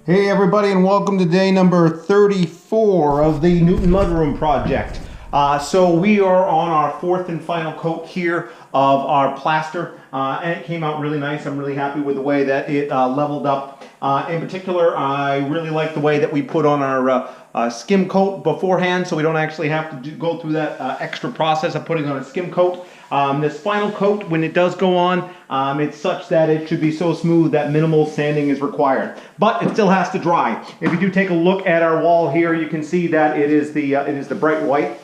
Hey everybody, and welcome to day number 34 of the Newton Mudroom project. So we are on our fourth and final coat here of our plaster, and it came out really nice. I'm really happy with the way that it leveled up. In particular, I really like the way that we put on our skim coat beforehand, so we don't actually have to go through that extra process of putting on a skim coat. This final coat, when it does go on, it's such that it should be so smooth that minimal sanding is required. But it still has to dry. If you do take a look at our wall here, you can see that it is the bright white.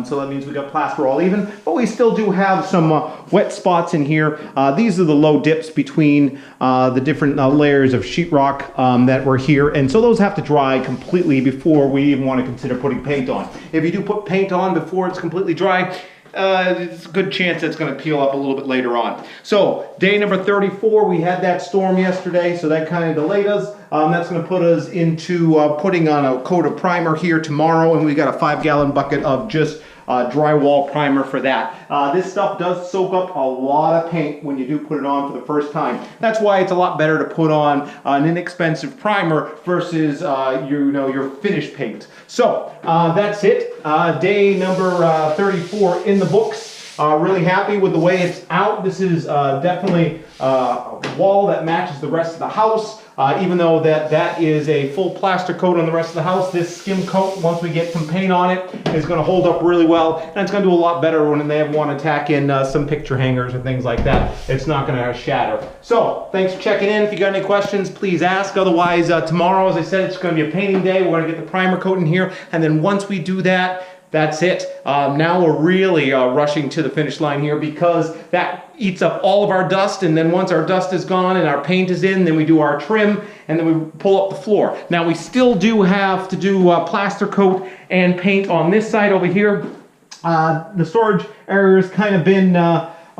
So that means we got plaster all even. But we still do have some wet spots in here. These are the low dips between the different layers of sheetrock that were here. And so those have to dry completely before we even want to consider putting paint on. If you do put paint on before it's completely dry, it's a good chance it's going to peel up a little bit later on. So day number 34, we had that storm yesterday, so that kind of delayed us. That's going to put us into putting on a coat of primer here tomorrow, and we got a 5-gallon bucket of just drywall primer for that. This stuff does soak up a lot of paint when you do put it on for the first time. That's why it's a lot better to put on an inexpensive primer versus your finished paint. So that's it. Day number 34 in the books. Really happy with the way it's out. This is definitely a wall that matches the rest of the house. Even though that is a full plaster coat on the rest of the house, this skim coat, once we get some paint on it, is going to hold up really well, and it's going to do a lot better when they want to tack in some picture hangers or things like that. It's not going to shatter. So thanks for checking in. If you got any questions, please ask. Otherwise, tomorrow, as I said, it's going to be a painting day. We're going to get the primer coat in here, and then once we do that, that's it. Now we're really rushing to the finish line here, because that eats up all of our dust, and then once our dust is gone and our paint is in, then we do our trim, and then we pull up the floor. Now we still do have to do plaster coat and paint on this side over here. The storage area has kind of been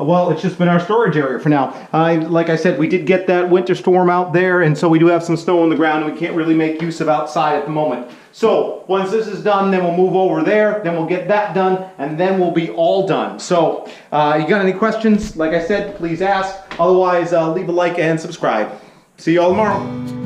well, it's just been our storage area for now. Like I said, we did get that winter storm out there, and so we do have some snow on the ground, and we can't really make use of outside at the moment. So once this is done, then we'll move over there, then we'll get that done, and then we'll be all done. So you got any questions? Like I said, please ask. Otherwise, leave a like and subscribe. See you all tomorrow.